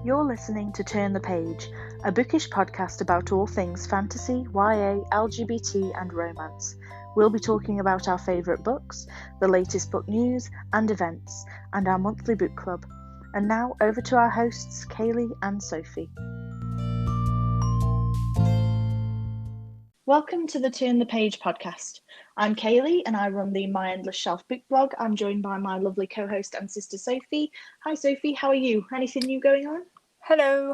You're listening to Turn the Page, a bookish podcast about all things fantasy, YA, LGBT and romance. We'll be talking about our favourite books, the latest book news and events, and our monthly book club. And now over to our hosts, Kaylee and Sophie. Welcome to the Turn the Page podcast. I'm Kaylee and I run the My Endless Shelf book blog. I'm joined by my lovely co-host and sister Sophie. Hi Sophie, how are you? Anything new going on? Hello.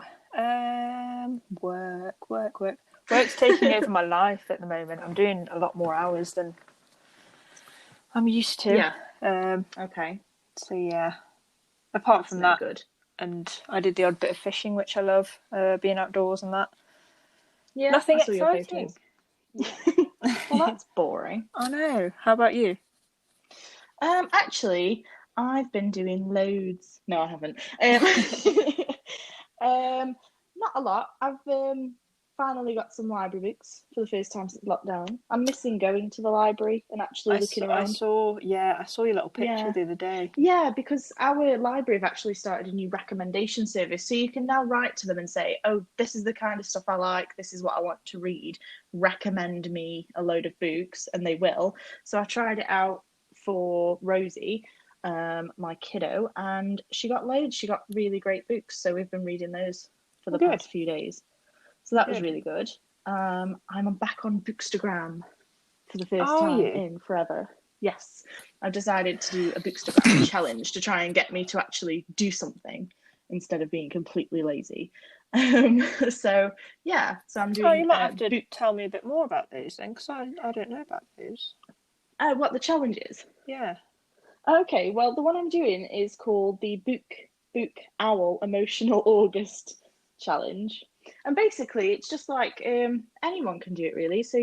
Work. Work's taking over my life at the moment. I'm doing a lot more hours than I'm used to. Yeah. Okay. So yeah. Apart from that, good. And I did the odd bit of fishing, which I love, being outdoors and that. Yeah. Nothing I saw your exciting. photos. Well, that's boring. I know. How about you? Actually, I've been doing loads. No, I haven't. Not a lot. I've finally got some library books for the first time since lockdown. I'm missing going to the library and actually looking around. I saw your little picture the other day. Yeah, because our library have actually started a new recommendation service. So you can now write to them and say, oh, this is the kind of stuff I like. This is what I want to read. Recommend me a load of books, and they will. So I tried it out for Rosie, my kiddo, and she got loads. She got really great books. So we've been reading those for the past few days. So that was really good. I'm back on Bookstagram for the first time in forever. Yes, I've decided to do a Bookstagram challenge to try and get me to actually do something instead of being completely lazy. So I'm doing. Oh, you might have to tell me a bit more about those then, because I don't know about those. What the challenge is? Yeah. Okay, well, the one I'm doing is called the Book Owl Emotional August Challenge. And basically, it's just like anyone can do it, really. So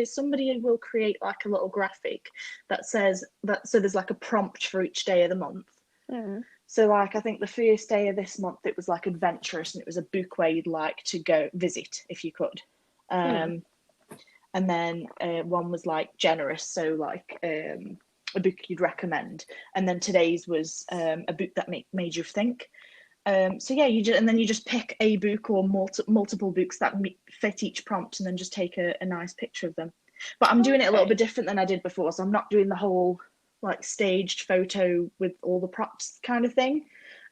somebody will create like a little graphic that says that. So there's like a prompt for each day of the month. Mm. So like I think the first day of this month it was like adventurous, and it was a book where you'd like to go visit if you could. And then one was like generous, so like a book you'd recommend. And then today's was a book that made you think. So yeah, you just pick a book or multiple books that fit each prompt, and then just take a nice picture of them. But I'm doing it a little bit different than I did before, so I'm not doing the whole like staged photo with all the props kind of thing,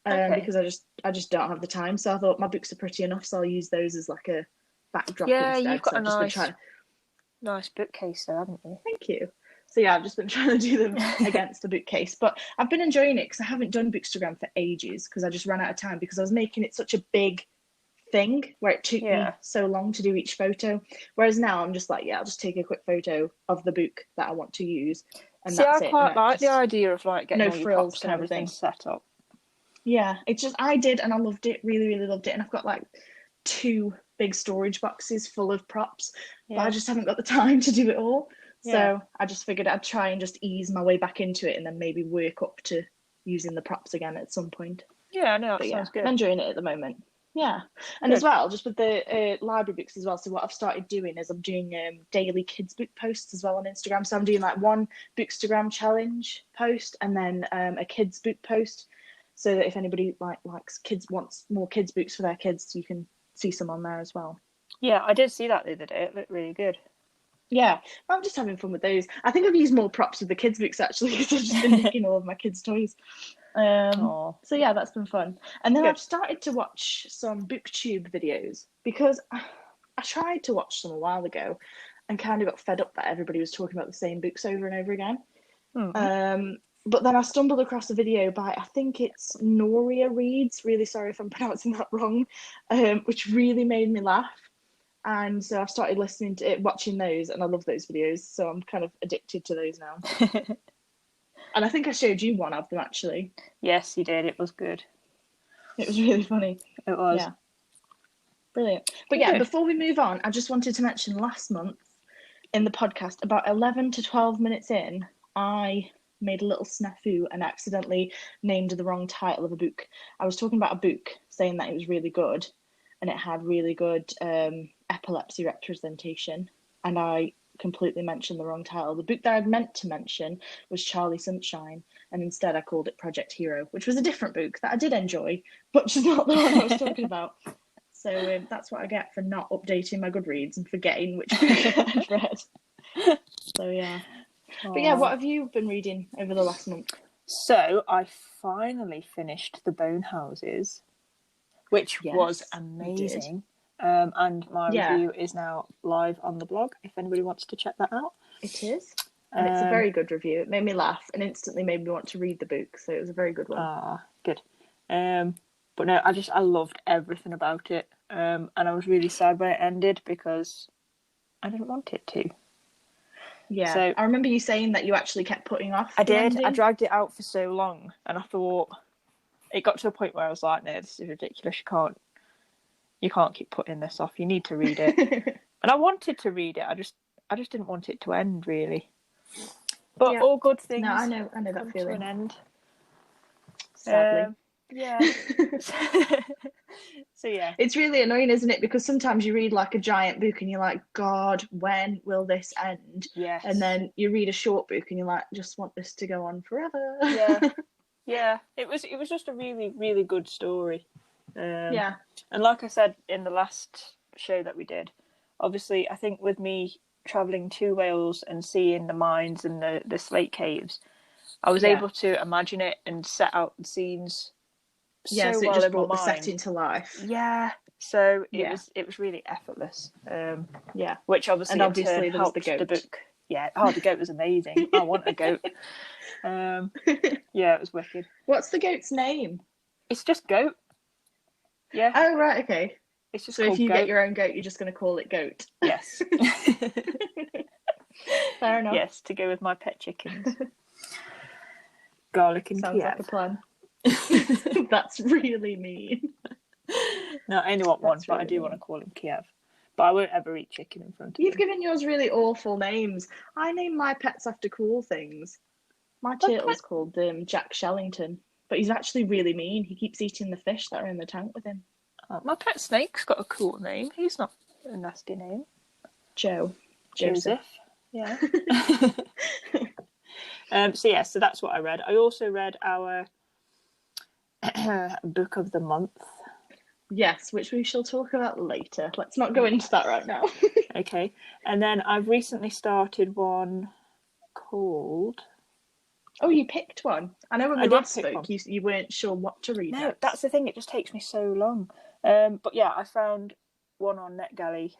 because I just don't have the time. So I thought my books are pretty enough, so I'll use those as like a backdrop instead. Yeah, you've got a nice bookcase there, haven't you? Thank you. So yeah, I've just been trying to do them against the bookcase, but I've been enjoying it because I haven't done Bookstagram for ages because I just ran out of time because I was making it such a big thing where it took me so long to do each photo. Whereas now I'm just like, I'll just take a quick photo of the book that I want to use. And that's I quite like the idea of like getting all your props and everything set up. Yeah, it's just, I did and I loved it, really, really loved it. And I've got like 2 big storage boxes full of props, but I just haven't got the time to do it all. So I just figured I'd try and just ease my way back into it and then maybe work up to using the props again at some point. Yeah, no, that sounds good. I'm enjoying it at the moment. Yeah. And as well, just with the library books as well. So what I've started doing is I'm doing daily kids book posts as well on Instagram. So I'm doing like one Bookstagram challenge post and then a kids book post. So that if anybody wants more kids books for their kids, you can see some on there as well. Yeah, I did see that the other day. It looked really good. Yeah, I'm just having fun with those. I think I've used more props with the kids' books actually because I've just been nicking all of my kids' toys. So yeah, that's been fun. And then I've started to watch some booktube videos because I tried to watch them a while ago and kind of got fed up that everybody was talking about the same books over and over again. But then I stumbled across a video by, I think it's Noria Reads, really sorry if I'm pronouncing that wrong, which really made me laugh. And so I've started watching those, and I love those videos. So I'm kind of addicted to those now. And I think I showed you one of them, actually. Yes, you did. It was good. It was really funny. It was. Yeah. Brilliant. But yeah, before we move on, I just wanted to mention last month in the podcast, about 11 to 12 minutes in, I made a little snafu and accidentally named the wrong title of a book. I was talking about a book, saying that it was really good, and it had really good epilepsy representation, and I completely mentioned the wrong title. The book that I'd meant to mention was Charlie Sunshine, and instead I called it Project Hero, which was a different book that I did enjoy, but just not the one I was talking about. So that's what I get for not updating my Goodreads and forgetting which book I'd read. So yeah. But yeah, what have you been reading over the last month? So I finally finished The Bone Houses, which was amazing. And my review is now live on the blog, if anybody wants to check that out. It is. And it's a very good review. It made me laugh and instantly made me want to read the book. So it was a very good one. Ah, good. But no, I loved everything about it. And I was really sad when it ended because I didn't want it to. Yeah. So, I remember you saying that you actually kept putting off the ending. I dragged it out for so long, and I thought it got to a point where I was like, no, this is ridiculous. You can't keep putting this off. You need to read it. And I wanted to read it. I just didn't want it to end, really. But all good things. No, I know that feeling. To an end. Sadly. Yeah. So yeah, it's really annoying, isn't it? Because sometimes you read like a giant book and you're like, God, when will this end? Yes. And then you read a short book and you're like, just want this to go on forever. Yeah. It was just a really, really good story. Yeah. And like I said in the last show that we did, obviously I think with me travelling to Wales and seeing the mines and the slate caves, I was able to imagine it and set out the scenes. So it just brought the setting to life. Yeah. So it was really effortless. Which obviously there was the goat. The book. Yeah. Oh, the goat was amazing. I want a goat. Yeah, it was wicked. What's the goat's name? It's just Goat. Yeah. Oh right, okay. It's just so if you Goat. Get your own goat, you're just going to call it Goat. Yes. Fair enough. Yes, to go with my pet chickens. Garlic and Sounds Kiev. like a plan. That's really mean. No, I only want one, but I do want to call him Kiev. But I won't ever eat chicken in front of him. You've given yours really awful names. I name my pets after cool things. My turtle's called Jack Shellington, but he's actually really mean. He keeps eating the fish that are in the tank with him. Oh, my pet snake's got a cool name. He's not a nasty name. Joseph. Yeah. So that's what I read. I also read our book of the month. Yes, which we shall talk about later. Let's not go into that right now. Okay. And then I've recently started one called... Oh, you picked one. I know when we last spoke, you weren't sure what to read. No, that's the thing. It just takes me so long. But yeah, I found one on NetGalley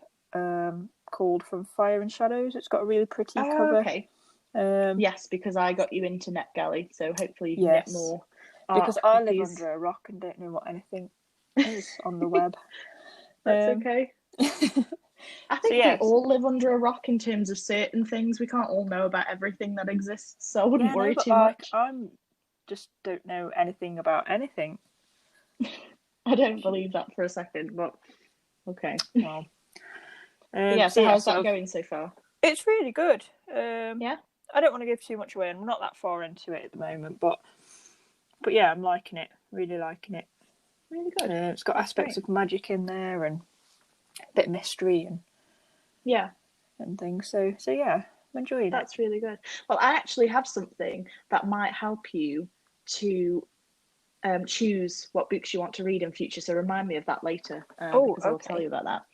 called From Fire and Shadows. It's got a really pretty cover. Okay. Yes, because I got you into NetGalley, so hopefully you can get more. Because I live under a rock and don't know what anything is on the web. That's okay. I think we all live under a rock in terms of certain things. We can't all know about everything that exists, so I wouldn't worry too much. I just don't know anything about anything. I don't believe that for a second, but okay. Well, so how's that going so far? It's really good. Yeah. I don't want to give too much away. I'm not that far into it at the moment, but yeah, I'm liking it. Really liking it. Really good. It's got aspects of magic in there and a bit of mystery and things. So yeah, I'm enjoying it. That's really good. Well, I actually have something that might help you to choose what books you want to read in future. So remind me of that later. Because I'll tell you about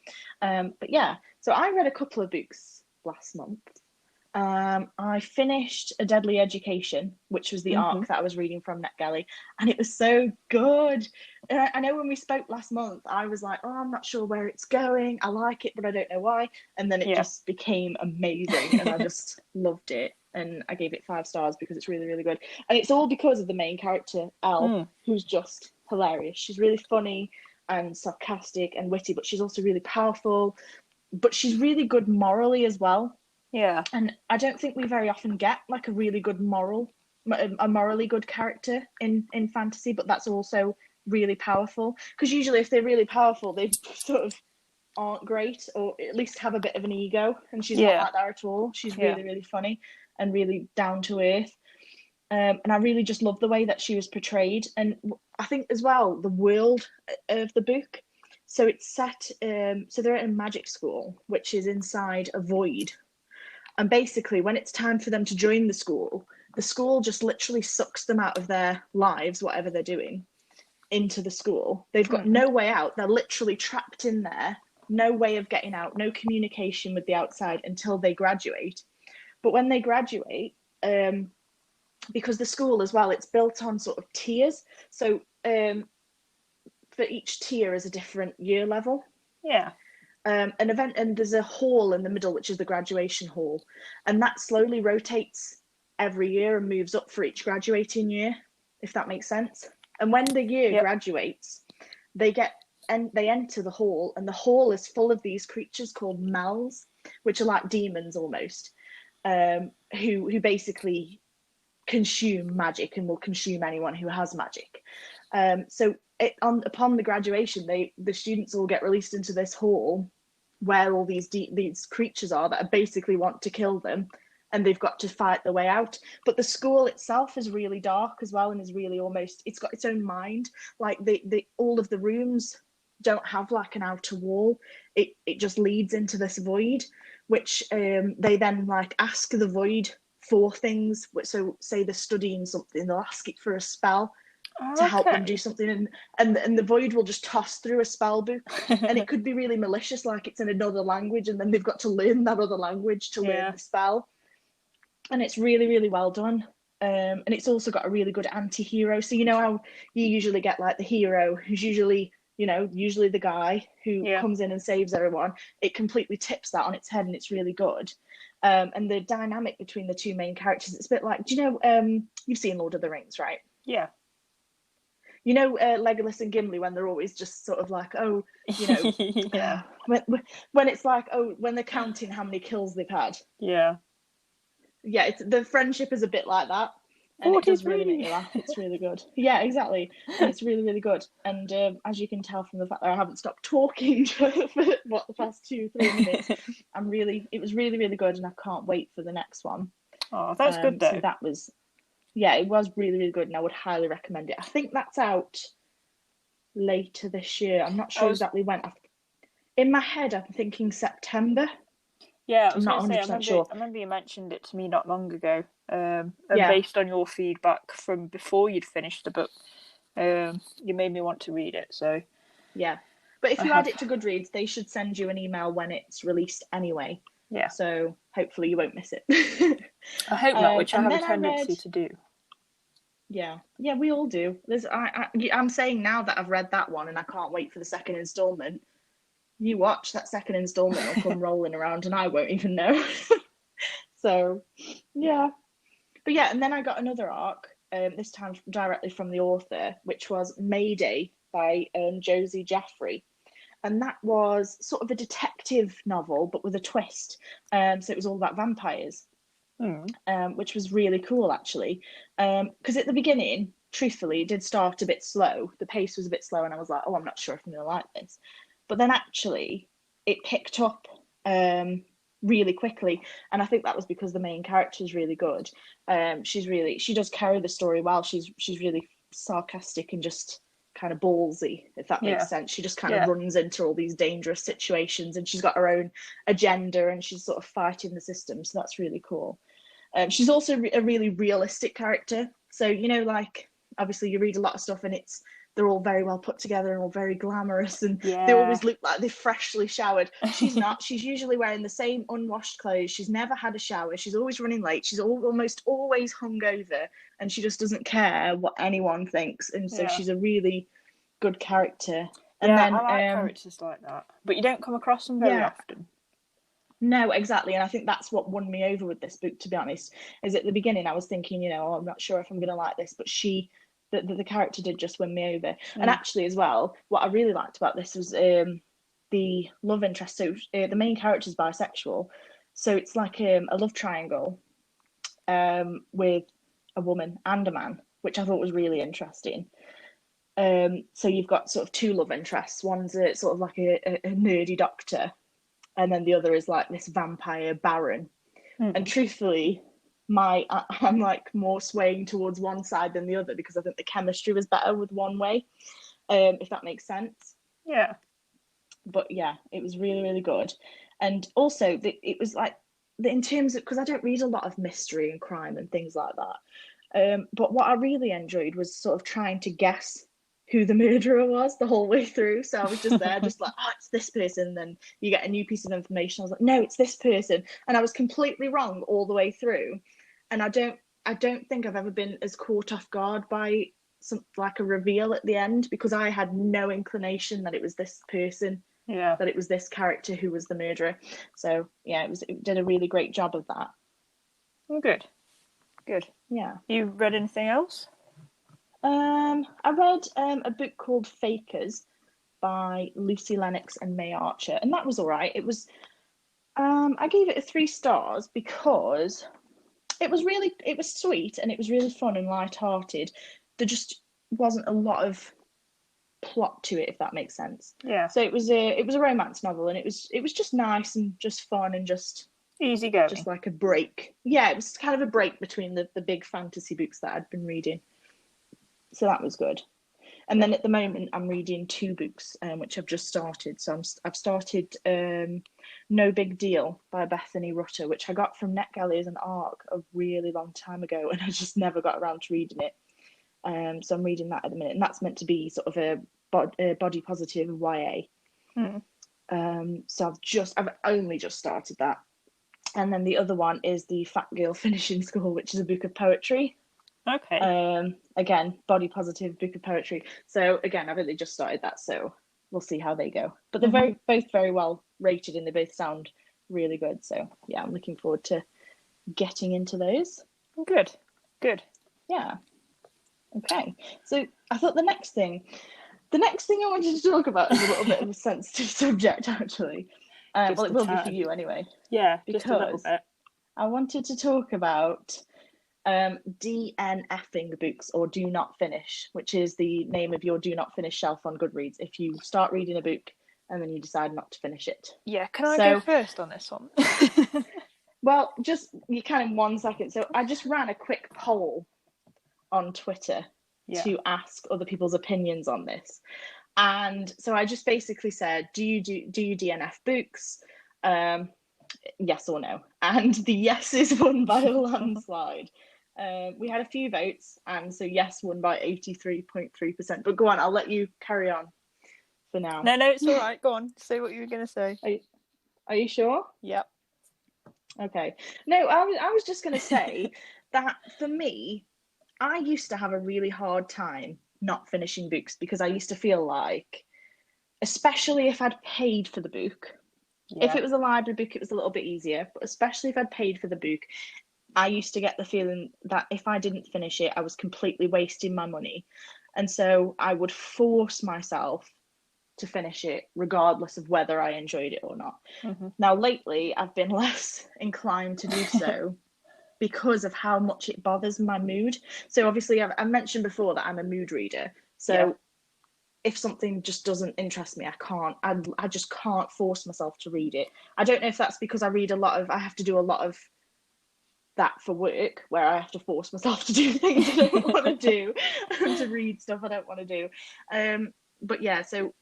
that. But yeah, so I read a couple of books last month. I finished A Deadly Education, which was the arc that I was reading from NetGalley, and it was so good. I know when we spoke last month, I was like, oh, I'm not sure where it's going. I like it, but I don't know why. And then it just became amazing, and I just loved it. And I gave it 5 stars because it's really, really good. And it's all because of the main character, Elle, who's just hilarious. She's really funny and sarcastic and witty, but she's also really powerful. But she's really good morally as well. Yeah. And I don't think we very often get like a really good a morally good character in fantasy, but that's also really powerful. Because usually if they're really powerful, they sort of aren't great, or at least have a bit of an ego. And she's not like that at all. She's really, really funny and really down to earth. And I really just love the way that she was portrayed. And I think as well, the world of the book. So it's set, so they're at a magic school, which is inside a void. And basically, when it's time for them to join the school just literally sucks them out of their lives, whatever they're doing, into the school. They've got no way out. They're literally trapped in there, no way of getting out, no communication with the outside until they graduate. But when they graduate, because the school as well, it's built on sort of tiers. So for each tier is a different year level. Yeah. An event, and there's a hall in the middle, which is the graduation hall, and that slowly rotates every year and moves up for each graduating year, if that makes sense. And when the year graduates, they enter the hall, and the hall is full of these creatures called Mals, which are like demons almost, who basically consume magic and will consume anyone who has magic. So upon the graduation, the students all get released into this hall where all these creatures are that basically want to kill them, and they've got to fight their way out. But the school itself is really dark as well, and is really almost, it's got its own mind. Like all of the rooms don't have like an outer wall. It just leads into this void, which they then like ask the void for things. So say they're studying something, they'll ask it for a spell to help them do something, and the void will just toss through a spell book, and it could be really malicious, like it's in another language, and then they've got to learn that other language to learn the spell. And it's really, really well done. And it's also got a really good anti-hero. So you know how you usually get like the hero who's usually the guy who comes in and saves everyone. It completely tips that on its head, and it's really good. And the dynamic between the two main characters, it's a bit like, do you know, you've seen Lord of the Rings, right? Yeah. You know, Legolas and Gimli, when they're always just sort of like, oh, you know, yeah. When it's like, oh, when they're counting how many kills they've had. Yeah. Yeah, the friendship is a bit like that, and 43. It does really make you laugh. It's really good. Yeah, exactly, and it's really, really good. And as you can tell from the fact that I haven't stopped talking for the past 2-3 minutes, it was really, really good, and I can't wait for the next one. Oh, that's good though. So that was. Yeah, it was really, really good, and I would highly recommend it. I think that's out later this year. I'm not sure exactly when. In my head, I'm thinking September. Yeah, I was going to say, I remember you mentioned it to me not long ago. And based on your feedback from before you'd finished the book, you made me want to read it. So yeah, but if you add it to Goodreads, they should send you an email when it's released anyway. Yeah. So hopefully you won't miss it. I hope not, which I have a tendency to do. Yeah, we all do. I'm saying now that I've read that one and I can't wait for the second installment. You watch that second installment will come rolling around and I won't even know. So, yeah. But yeah, and then I got another arc, this time directly from the author, which was Mayday by Josie Jeffrey. And that was sort of a detective novel, but with a twist. So it was all about vampires. Which was really cool, actually, because at the beginning, truthfully, it did start a bit slow. The pace was a bit slow, and I was like, oh, I'm not sure if I'm going to like this. But then actually it picked up really quickly, and I think that was because the main character is really good. She does carry the story well. She's really sarcastic and just kind of ballsy, if that makes sense. She just kind of runs into all these dangerous situations, and she's got her own agenda, and she's sort of fighting the system, so that's really cool. She's also a really realistic character, so you know, like obviously you read a lot of stuff and they're all very well put together and all very glamorous, and they always look like they're freshly showered. She's not. She's usually wearing the same unwashed clothes. She's never had a shower. She's always running late. She's almost always hungover, and she just doesn't care what anyone thinks. And so she's a really good character. And then, I like characters like that, but you don't come across them very often. No, exactly. And I think that's what won me over with this book, to be honest, is at the beginning I was thinking, you know, I'm not sure if I'm going to like this, but the character did just win me over. And actually as well, what I really liked about this was the love interest. So the main character is bisexual, so it's like a love triangle with a woman and a man, which I thought was really interesting. So you've got sort of two love interests. One's sort of like a nerdy doctor, and then the other is like this vampire baron. And truthfully, I'm like more swaying towards one side than the other, because I think the chemistry was better with one way, if that makes sense. Yeah. But yeah, it was really, really good. And also it was like in terms of, because I don't read a lot of mystery and crime and things like that. But what I really enjoyed was sort of trying to guess who the murderer was the whole way through. So I was just there, just like, oh, it's this person. Then you get a new piece of information. I was like, no, it's this person, and I was completely wrong all the way through. And I don't think I've ever been as caught off guard by some like a reveal at the end, because I had no inclination that it was this person, Yeah. that it was this character who was the murderer. So yeah, it did a really great job of that. Good. Good. Yeah. You read anything else? I read a book called Fakers by Lucy Lennox and May Archer, and that was all right. It was I gave it 3 stars because it was sweet and it was really fun and light-hearted. There just wasn't a lot of plot to it, if that makes sense. Yeah. So it was a romance novel, and it was just nice and just fun and just easy going. Just like a break. Yeah, it was kind of a break between the big fantasy books that I'd been reading. So that was good. And then at the moment, I'm reading 2 books, which I've just started. So I've started No Big Deal by Bethany Rutter, which I got from NetGalley as an ARC a really long time ago, and I just never got around to reading it. So I'm reading that at the minute, and that's meant to be sort of a body positive YA. So I've only just started that. And then the other one is the Fat Girl Finishing School, which is a book of poetry. Okay. Again, body positive book of poetry. So again, I've only just started that, so we'll see how they go. But they're both very well rated, and they both sound really good. So yeah, I'm looking forward to getting into those. Good. Yeah. Okay. So I thought the next thing I wanted to talk about is a little bit of a sensitive subject, actually. Well, it will be for you anyway. Yeah, just a little bit. I wanted to talk about DNFing books, or do not finish, which is the name of your do not finish shelf on Goodreads if you start reading a book and then you decide not to finish it. Yeah, can I go first on this one? Well, just you can in 1 second. So I just ran a quick poll on Twitter to ask other people's opinions on this. And so I just basically said, do you DNF books? Yes or no? And the yeses won by a landslide. We had a few votes, and so yes won by 83.3%. But go on, I'll let you carry on for now. No, it's all right. Go on, say what you were going to say. Are you sure? Yep. Okay. No, I was just going to say that for me, I used to have a really hard time not finishing books, because I used to feel like, especially if I'd paid for the book, if it was a library book, it was a little bit easier, but especially if I'd paid for the book, I used to get the feeling that if I didn't finish it, I was completely wasting my money. And so I would force myself to finish it regardless of whether I enjoyed it or not. Now, lately, I've been less inclined to do so because of how much it bothers my mood. So obviously, I've mentioned before that I'm a mood reader. So if something just doesn't interest me, I just can't force myself to read it. I don't know if that's because I have to do a lot of that for work, where I have to force myself to do things I don't want to do and to read stuff I don't want to do. But yeah, so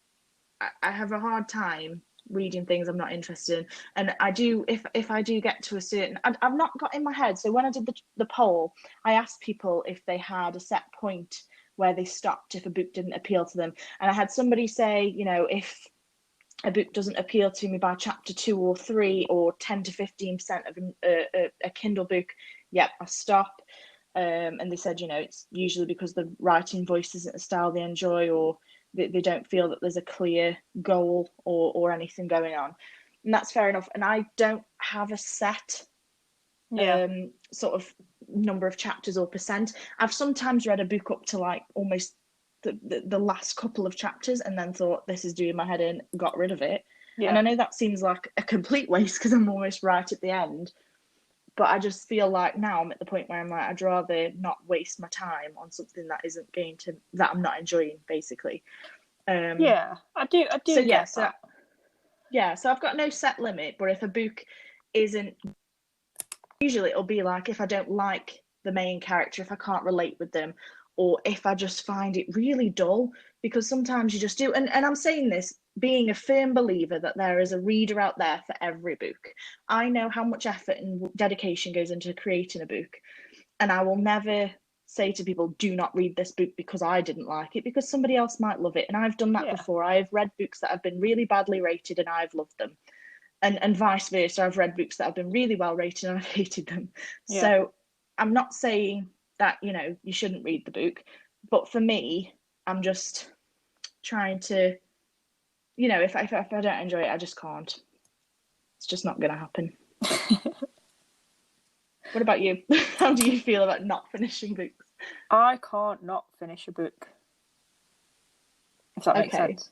I have a hard time reading things I'm not interested in. And I do, if I do get to a certain, I've not got in my head. So when I did the poll, I asked people if they had a set point where they stopped if a book didn't appeal to them. And I had somebody say, if a book doesn't appeal to me by chapter 2 or 3 or 10 to 15% of a Kindle book, I stop. And they said, it's usually because the writing voice isn't a style they enjoy, or they don't feel that there's a clear goal or anything going on. And that's fair enough. And I don't have a set sort of number of chapters or percent. I've sometimes read a book up to like almost the last couple of chapters and then thought, this is doing my head in, got rid of it. And I know that seems like a complete waste because I'm almost right at the end, but I just feel like now I'm at the point where I'm like, I'd rather not waste my time on something that isn't going to, that I'm not enjoying, basically. I do so get that. So I've got no set limit, but if a book isn't, usually it'll be like if I don't like the main character, if I can't relate with them, or if I just find it really dull, because sometimes you just do. And I'm saying this being a firm believer that there is a reader out there for every book. I know how much effort and dedication goes into creating a book, and I will never say to people, do not read this book because I didn't like it, because somebody else might love it. And I've done that before. I have read books that have been really badly rated and I've loved them. And vice versa. I've read books that have been really well rated and I've hated them. Yeah. So I'm not saying that, you know, you shouldn't read the book. But for me, I'm just trying to, you know, if I don't enjoy it, I just can't. It's just not going to happen. What about you? How do you feel about not finishing books? I can't not finish a book. If that makes sense.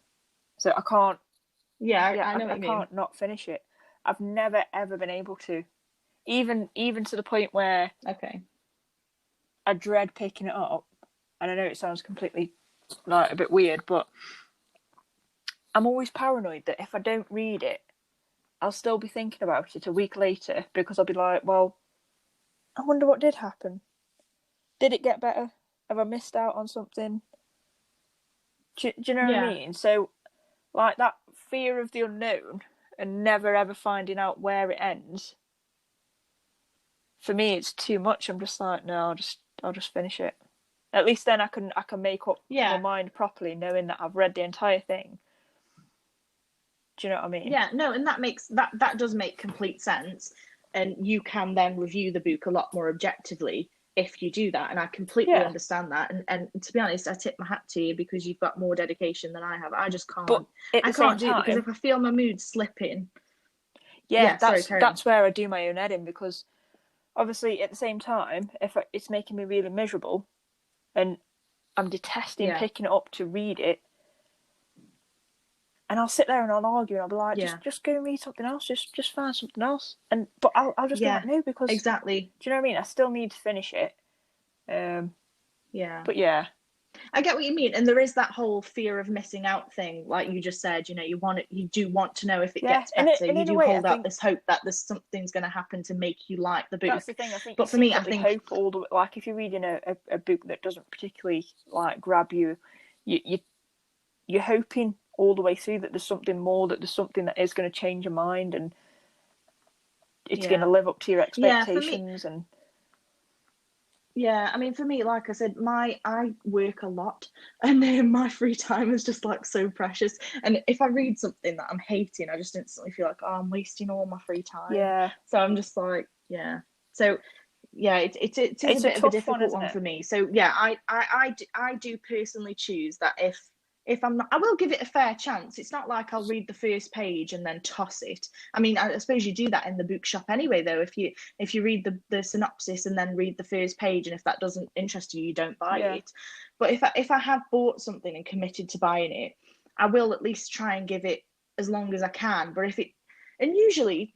So I can't. Yeah, I know what you mean. I can't not finish it. I've never ever been able to, even to the point where I dread picking it up. And I know it sounds completely like a bit weird, but I'm always paranoid that if I don't read it, I'll still be thinking about it a week later, because I'll be like, well, I wonder what did happen. Did it get better? Have I missed out on something? Do you know what I mean? So, like, that fear of the unknown and never ever finding out where it ends, for me it's too much. I'm just like, no, I'll just finish it. At least then I can make up my mind properly, knowing that I've read the entire thing. Do you know what I mean? Yeah, no, and that does make complete sense, and you can then review the book a lot more objectively if you do that, and I completely understand that. And to be honest, I tip my hat to you, because you've got more dedication than I have. I just can't. But I can't do it, because if I feel my mood slipping, that's where I do my own editing, because obviously at the same time, if it's making me really miserable, and I'm detesting picking it up to read it, and I'll sit there and I'll argue and I'll be like, just go and read something else, just find something else. But I'll just be like, no, because exactly. Do you know what I mean? I still need to finish it. But yeah, I get what you mean, and there is that whole fear of missing out thing, like you just said. You know, you do want to know if it gets better. You do hold out this hope that there's something's going to happen to make you like the book. That's the thing. I think. But for me, I think hope all the way. Like, if you're reading a book that doesn't particularly like grab you, you're hoping all the way through that there's something more, that there's something that is going to change your mind, and it's going to live up to your expectations. I mean, for me, like I said, I work a lot, and my free time is just like so precious. And if I read something that I'm hating, I just instantly feel like, oh, I'm wasting all my free time. Yeah. So I'm just like, So it's a bit of a difficult one for me. So I do personally choose that if I'm not, I will give it a fair chance. It's not like I'll read the first page and then toss it. I mean, I suppose you do that in the bookshop anyway, though. If you read the synopsis and then read the first page, and if that doesn't interest you, you don't buy it. But if I have bought something and committed to buying it, I will at least try and give it as long as I can. But usually,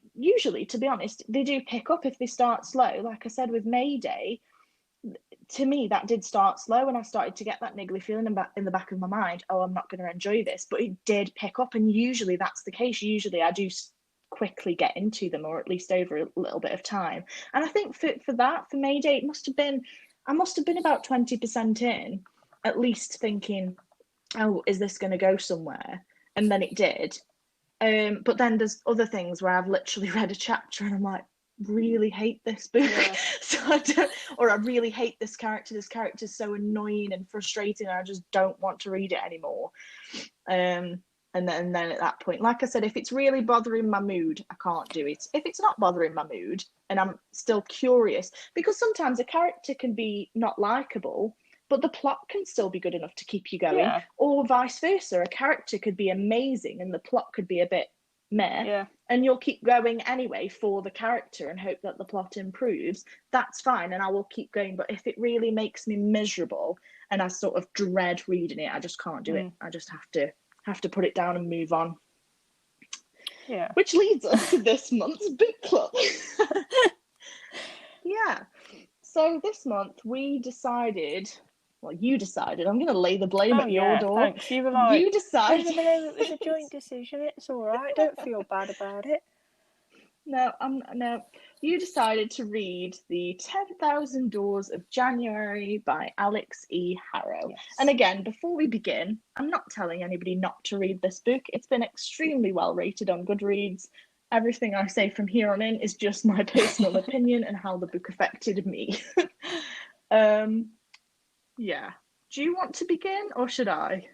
to be honest, they do pick up if they start slow. Like I said with Mayday, to me, that did start slow, and I started to get that niggly feeling in the back of my mind, oh, I'm not going to enjoy this. But it did pick up, and usually that's the case. Usually I do quickly get into them, or at least over a little bit of time. And I think for Mayday, I must have been about 20% in, at least, thinking, oh, is this going to go somewhere? And then it did. But then there's other things where I've literally read a chapter and I'm like, really hate this book. So I really hate this character. This character's so annoying and frustrating, and I just don't want to read it anymore. And then at that point, like I said, if it's really bothering my mood, I can't do it. If it's not bothering my mood and I'm still curious, because sometimes a character can be not likable, but the plot can still be good enough to keep you going, or vice versa. A character could be amazing and the plot could be a bit meh, and you'll keep going anyway for the character and hope that the plot improves. That's fine, and I will keep going. But if it really makes me miserable and I sort of dread reading it, I just can't do it. I just have to put it down and move on. Which leads us to this month's book club. So this month we decided, well, you decided, I'm going to lay the blame at your door. Thanks. You were like, you decided. It was a joint decision. It's all right. Don't feel bad about it. No, you decided to read the 10,000 Doors of January by Alex E. Harrow. Yes. And again, before we begin, I'm not telling anybody not to read this book. It's been extremely well rated on Goodreads. Everything I say from here on in is just my personal opinion and how the book affected me. Yeah. Do you want to begin or should I?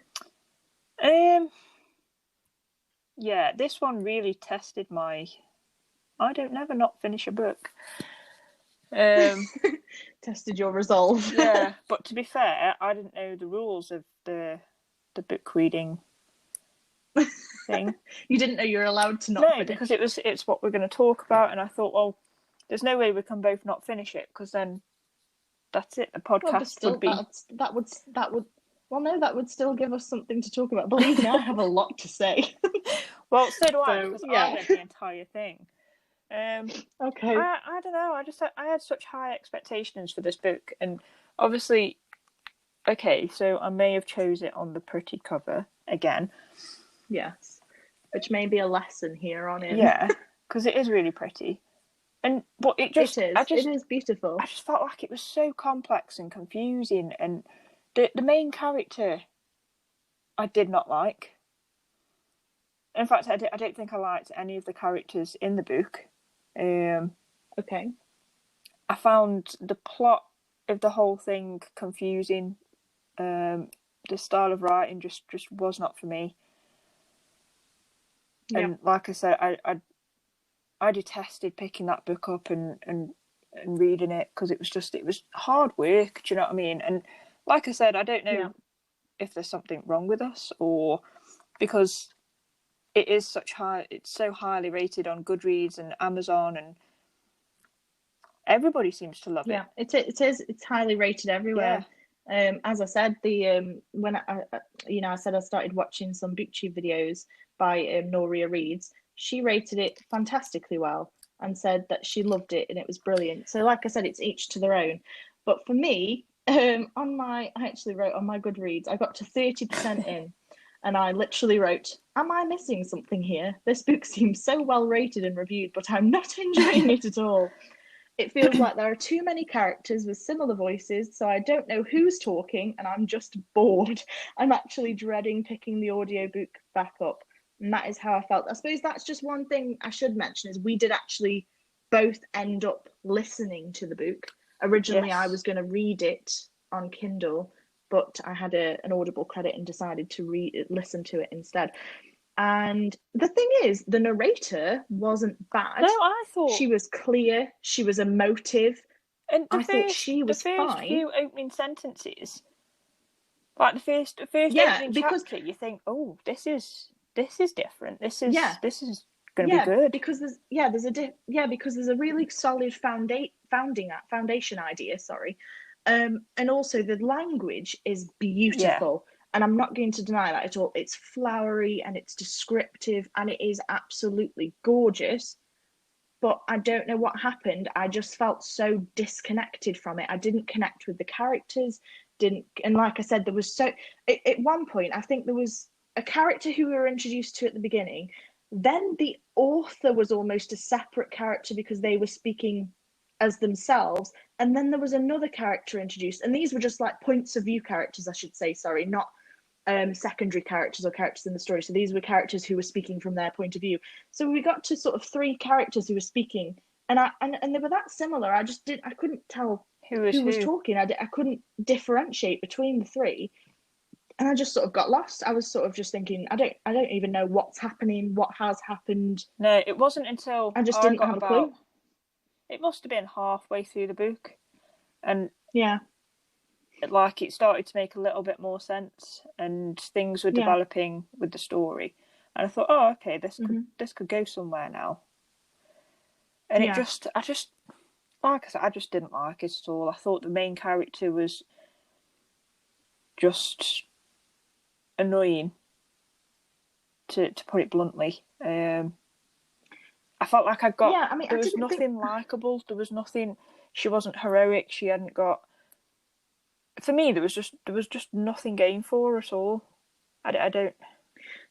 Yeah, this one really tested my. I don't never not finish a book. Tested your resolve. Yeah, but to be fair, I didn't know the rules of the book reading thing. You didn't know you were allowed to not finish. Because it's what we're going to talk about, and I thought, well, there's no way we can both not finish it, because then that's it. The podcast would be that would. Well, no, that would still give us something to talk about. Believe me, I have a lot to say. Well, so do I, because I read the entire thing. Okay. I don't know. I had such high expectations for this book, and obviously, okay, so I may have chose it on the pretty cover again. Yes, which may be a lesson here on in. Yeah, because it is really pretty, but it is. It is beautiful. I just felt like it was so complex and confusing, and the main character I did not like. In fact, I don't think I liked any of the characters in the book. Okay. I found the plot of the whole thing confusing. The style of writing just was not for me. Yep. And like I said, I detested picking that book up and reading it, because it was hard work. Do you know what I mean? And like I said, I don't know if there's something wrong with us, or because it's so highly rated on Goodreads and Amazon, and everybody seems to love it. Yeah, it's highly rated everywhere. Yeah. As I said, when I said I started watching some BookTube videos by Noria Reads, she rated it fantastically well and said that she loved it and it was brilliant. So like I said, it's each to their own. But for me, I actually wrote on my Goodreads, I got to 30% in. And I literally wrote, am I missing something here? This book seems so well rated and reviewed, but I'm not enjoying it at all. It feels like there are too many characters with similar voices, so I don't know who's talking, and I'm just bored. I'm actually dreading picking the audiobook back up. And that is how I felt. I suppose that's just one thing I should mention, is we did actually both end up listening to the book. Originally, yes. I was going to read it on Kindle, but I had an Audible credit and decided to listen to it instead. And the thing is, the narrator wasn't bad. No, I thought she was clear. She was emotive. And I thought she was fine. The first few opening sentences, like the first opening chapter, you think, oh, this is different. This is going to be good. Because there's a really solid foundation idea. Sorry. And also the language is beautiful, and I'm not going to deny that at all. It's flowery and it's descriptive and it is absolutely gorgeous, but I don't know what happened. I just felt so disconnected from it. I didn't connect with the characters, and like I said, there was at one point, I think there was a character who we were introduced to at the beginning, then the author was almost a separate character because they were speaking as themselves, and then there was another character introduced, and these were just like points of view characters, I should say, sorry, not secondary characters or characters in the story. So these were characters who were speaking from their point of view. So we got to sort of three characters who were speaking, and they were that similar. I couldn't tell who was talking. I couldn't differentiate between the three, and I just sort of got lost. I was sort of just thinking, I don't even know what's happening, what has happened. No, it wasn't until I just didn't have a clue. It must have been halfway through the book, and yeah, it started to make a little bit more sense, and things were developing with the story, and I thought, oh, okay, this could go somewhere now. And I just like I said, I just didn't like it at all. I thought the main character was just annoying, to put it bluntly. I felt like there was nothing likable. There was nothing. She wasn't heroic. She hadn't got. For me, there was just nothing going for her at all. I don't.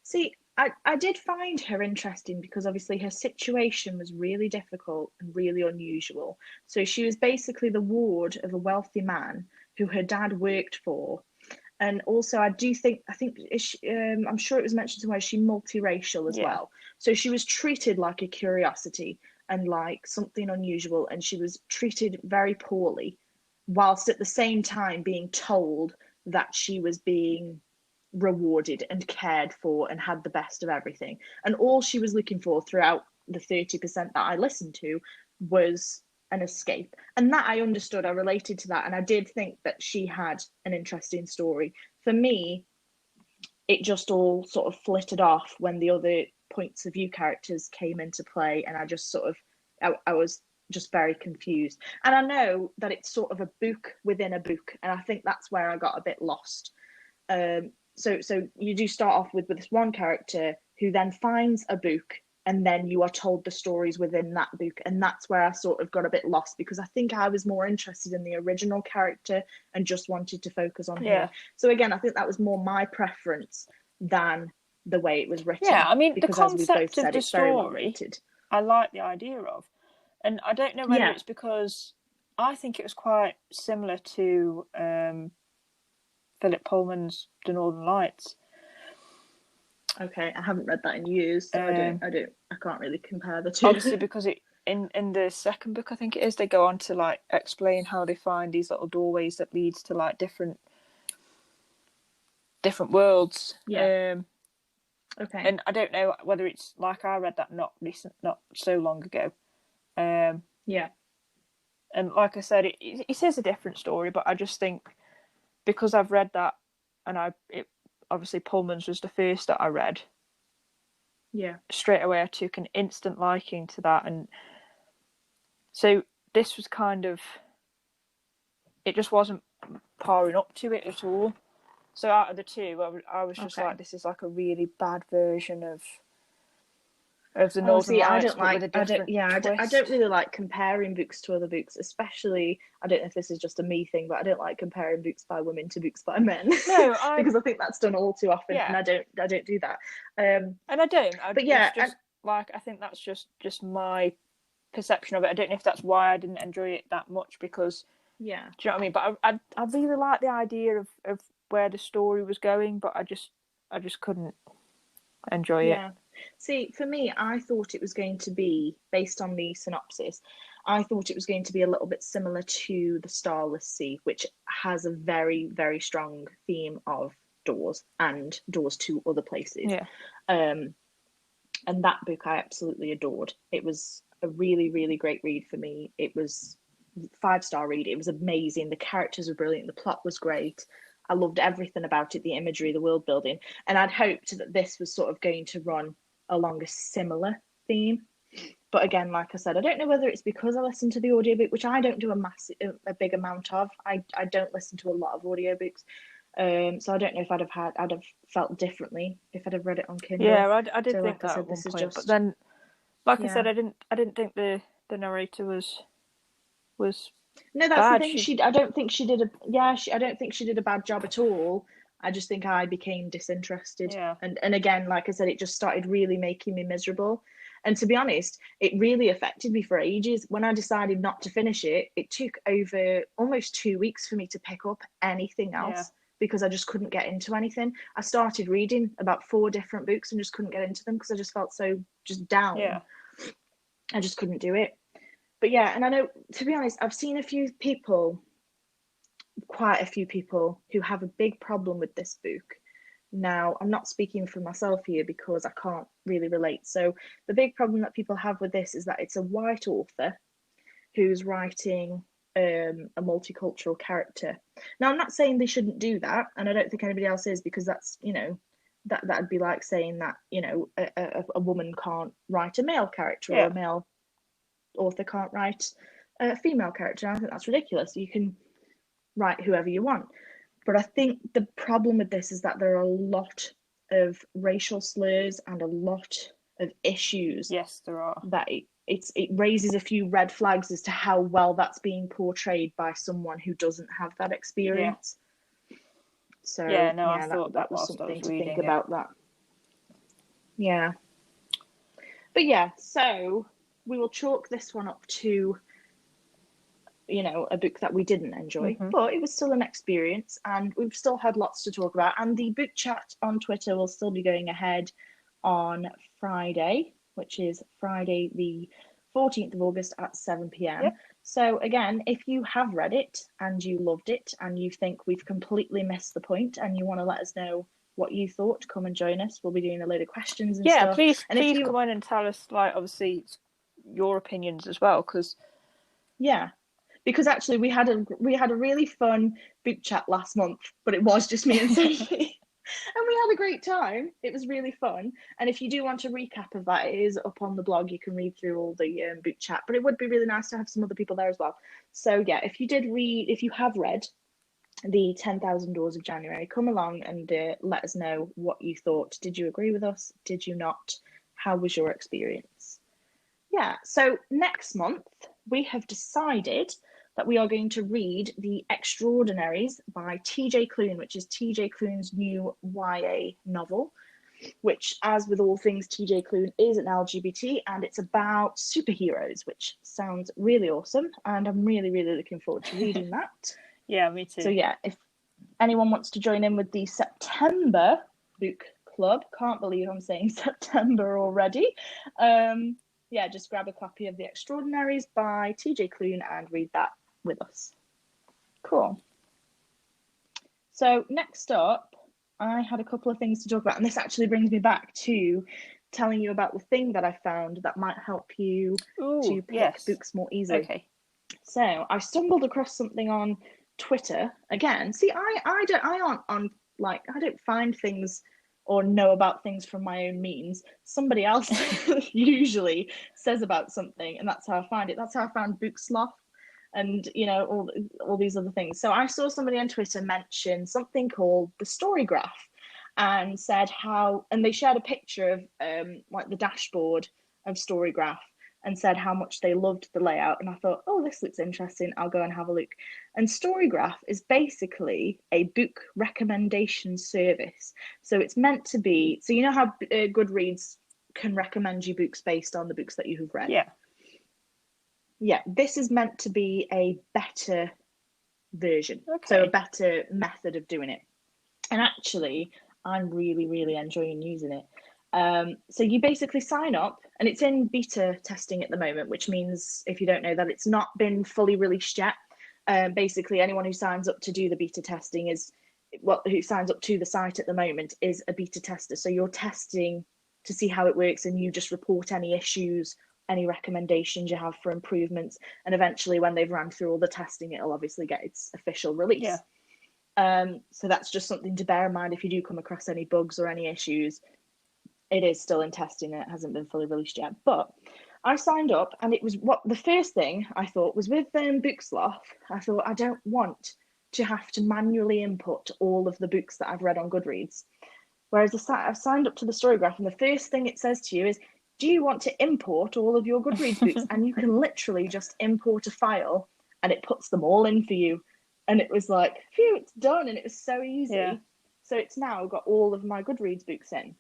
See, I did find her interesting because obviously her situation was really difficult and really unusual. So she was basically the ward of a wealthy man who her dad worked for. And also, I think I'm sure it was mentioned somewhere, she's multiracial as Yeah. well. So she was treated like a curiosity and like something unusual, and she was treated very poorly, whilst at the same time being told that she was being rewarded and cared for and had the best of everything. And all she was looking for throughout the 30% that I listened to was an escape. And that I understood, I related to that. And I did think that she had an interesting story. For me, it just all sort of flitted off when the other points of view characters came into play. And I just sort of, I was just very confused. And I know that it's sort of a book within a book. And I think that's where I got a bit lost. So you do start off with this one character who then finds a book, and then you are told the stories within that book, and that's where I sort of got a bit lost, because I think I was more interested in the original character and just wanted to focus on Yeah. her. So again, I think that was more my preference than the way it was written. Yeah, I mean, the because as we both concept of said, the it's very well story, written. I like the idea of. And I don't know whether Yeah. it's because I think it was quite similar to Philip Pullman's The Northern Lights. Okay, I haven't read that in years, so I can't really compare the two. Obviously, because it in the second book, I think it is, they go on to like explain how they find these little doorways that leads to like different worlds. Yeah. Okay. And I don't know whether it's like I read that not so long ago. Yeah. And like I said, it is a different story, but I just think because I've read that, and obviously Pullman's was the first that I read. Yeah. Straight away, I took an instant liking to that, and so this was kind of, it just wasn't powering up to it at all. So out of the two, I was just like, this is like a really bad version of the Northern See, Lights, but with a different twist. I don't really like comparing books to other books, especially, I don't know if this is just a me thing, but I don't like comparing books by women to books by men. No, because I think that's done all too often, yeah. and I don't do that. And I don't. But yeah, it's just like, I think that's just my perception of it. I don't know if that's why I didn't enjoy it that much, because yeah, do you know what I mean? But I really like the idea of where the story was going, but I just couldn't enjoy it. See, for me, I thought it was going to be, based on the synopsis, I thought it was going to be a little bit similar to The Starless Sea, which has a very, very strong theme of doors and doors to other places. Yeah. And that book I absolutely adored. It was a really, really great read for me. It was 5-star read. It was amazing. The characters were brilliant. The plot was great. I loved everything about it, the imagery, the world building. And I'd hoped that this was sort of going to run along a similar theme. But again, like I said, I don't know whether it's because I listened to the audiobook, which I don't do a big amount of. I don't listen to a lot of audiobooks. So I don't know if I'd have felt differently if I'd have read it on Kindle. Yeah, I did so think like that I said, at one this is point, just, but then, like I yeah. said, I didn't think the narrator was No, that's bad. the thing. I don't think she did I don't think she did a bad job at all. I just think I became disinterested. Yeah. And again, like I said, it just started really making me miserable. And to be honest, it really affected me for ages. When I decided not to finish it, it took over almost 2 weeks for me to pick up anything else, because I just couldn't get into anything. I started reading about 4 different books and just couldn't get into them because I just felt so just down. Yeah. I just couldn't do it. But yeah, and I know, to be honest, I've seen quite a few people who have a big problem with this book. Now, I'm not speaking for myself here because I can't really relate. So the big problem that people have with this is that it's a white author who's writing a multicultural character. Now, I'm not saying they shouldn't do that, and I don't think anybody else is, because that's, that'd be like saying that, a woman can't write a male character, or a male author can't write a female character. I think that's ridiculous. You can write whoever you want. But I think the problem with this is that there are a lot of racial slurs and a lot of issues. Yes, there are. That it raises a few red flags as to how well that's being portrayed by someone who doesn't have that experience. So I thought that was something to think about that. Yeah. But yeah, so we will chalk this one up to, you know, a book that we didn't enjoy, but it was still an experience and we've still had lots to talk about. And the book chat on Twitter will still be going ahead on Friday, which is Friday the 14th of August at 7 p.m. Yep. So again, if you have read it and you loved it and you think we've completely missed the point and you want to let us know what you thought, come and join us. We'll be doing a load of questions and stuff. Please, And if you come in and tell us, like, obviously your opinions as well, because actually we had a really fun book chat last month, but it was just me and Sophie. And we had a great time. It was really fun. And if you do want a recap of that, it is up on the blog. You can read through all the book chat, but it would be really nice to have some other people there as well. So yeah, if you have read the 10,000 Doors of January, come along and let us know what you thought. Did you agree with us? Did you not? How was your experience? Yeah, so next month we have decided that we are going to read The Extraordinaries by TJ Klune, which is TJ Klune's new YA novel, which, as with all things TJ Klune, is an LGBT and it's about superheroes, which sounds really awesome. And I'm really, really looking forward to reading that. Yeah, me too. So yeah, if anyone wants to join in with the September book club, can't believe I'm saying September already. Yeah, just grab a copy of The Extraordinaries by TJ Klune and read that with us. Cool. So next up, I had a couple of things to talk about, and this actually brings me back to telling you about the thing that I found that might help you to pick books more easily. Okay. So I stumbled across something on Twitter again. See, I don't find things or know about things from my own means. Somebody else usually says about something, and that's how I find it. That's how I found Book Sloth, and you know, all these other things. So I saw somebody on Twitter mention something called the StoryGraph, and said and they shared a picture of like the dashboard of StoryGraph and said how much they loved the layout. And I thought, oh, this looks interesting. I'll go and have a look. And StoryGraph is basically a book recommendation service. So it's meant to be, so you know how Goodreads can recommend you books based on the books that you have read? Yeah, this is meant to be a better version. So a better method of doing it. And actually, I'm really, really enjoying using it. So you basically sign up, and it's in beta testing at the moment, which means, if you don't know, that it's not been fully released yet. Basically, anyone who signs up to do the beta testing who signs up to the site at the moment is a beta tester. So you're testing to see how it works, and you just report any issues, any recommendations you have for improvements, and eventually, when they've run through all the testing, it'll obviously get its official release. So that's just something to bear in mind if you do come across any bugs or any issues. It is still in testing and it hasn't been fully released yet. But I signed up, and it was the first thing I thought was with Book Sloth. I thought, I don't want to have to manually input all of the books that I've read on Goodreads. Whereas I've signed up to the StoryGraph, and the first thing it says to you is, do you want to import all of your Goodreads books? And you can literally just import a file and it puts them all in for you. And it was like, phew, it's done. And it was so easy. Yeah. So it's now got all of my Goodreads books in,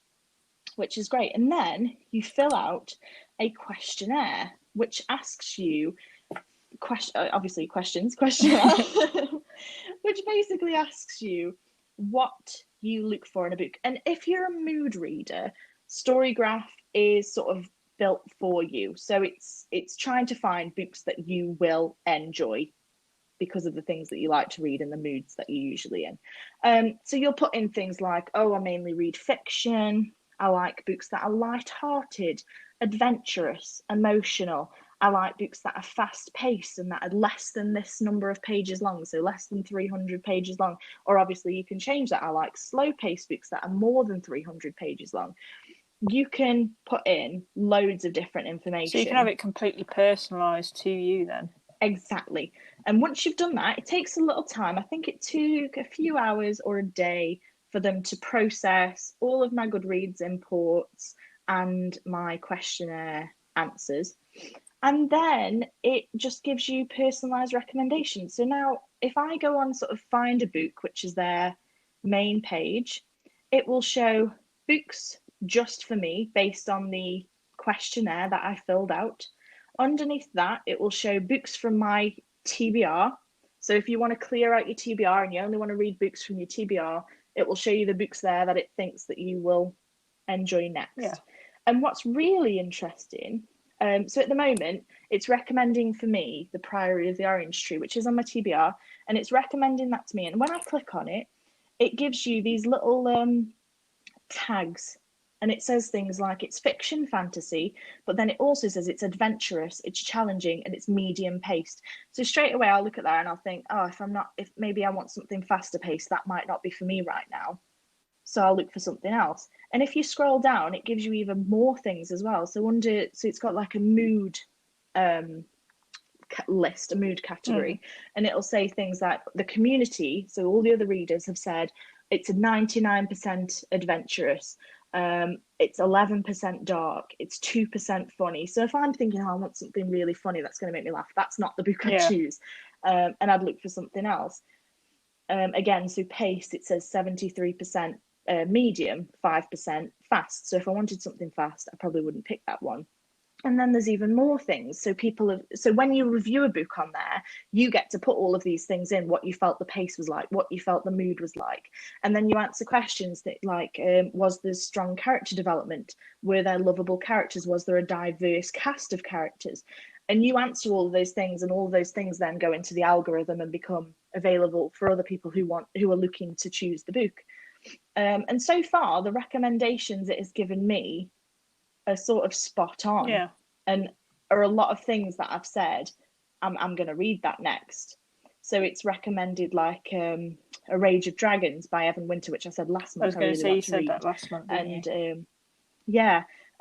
which is great. And then you fill out a questionnaire, which asks you questionnaire, which basically asks you what you look for in a book. And if you're a mood reader, StoryGraph is sort of built for you. So it's trying to find books that you will enjoy because of the things that you like to read and the moods that you're usually in. So you'll put in things like, oh, I mainly read fiction. I like books that are light-hearted, adventurous, emotional. I like books that are fast-paced and that are less than this number of pages long, so less than 300 pages long. Or obviously you can change that. I like slow-paced books that are more than 300 pages long. You can put in loads of different information. So you can have it completely personalised to you then. Exactly. And once you've done that, it takes a little time. I think it took a few hours or a day for them to process all of my Goodreads imports and my questionnaire answers. And then it just gives you personalised recommendations. So now if I go on sort of find a book, which is their main page, it will show books just for me based on the questionnaire that I filled out. Underneath that, it will show books from my TBR. So if you want to clear out your TBR and you only want to read books from your TBR, it will show you the books there that it thinks that you will enjoy next. Yeah. And what's really interesting, so at the moment, it's recommending for me The Priory of the Orange Tree, which is on my TBR, and it's recommending that to me. And when I click on it, it gives you these little tags, and it says things like it's fiction, fantasy, but then it also says it's adventurous, it's challenging, and it's medium paced. So straight away I'll look at that and I'll think, oh, if maybe I want something faster paced, that might not be for me right now, so I'll look for something else. And if you scroll down, it gives you even more things as well. So it's got like a mood list, a mood category, and it'll say things like the community, so all the other readers have said it's a 99% adventurous, it's 11% dark, it's 2% funny. So if I'm thinking, oh, I want something really funny that's going to make me laugh, that's not the book I'd choose, and I'd look for something else. Again, so pace, it says 73% medium, 5% fast. So if I wanted something fast, I probably wouldn't pick that one. And then there's even more things. So when you review a book on there, you get to put all of these things in, what you felt the pace was like, what you felt the mood was like. And then you answer questions that like, was there strong character development? Were there lovable characters? Was there a diverse cast of characters? And you answer all of those things, and all of those things then go into the algorithm and become available for other people who are looking to choose the book. And so far, the recommendations it has given me are sort of spot on, and are a lot of things that I've said I'm going to read that next. So it's recommended like A Rage of Dragons by Evan Winter, which I said last month. I was going to say you said that last month, and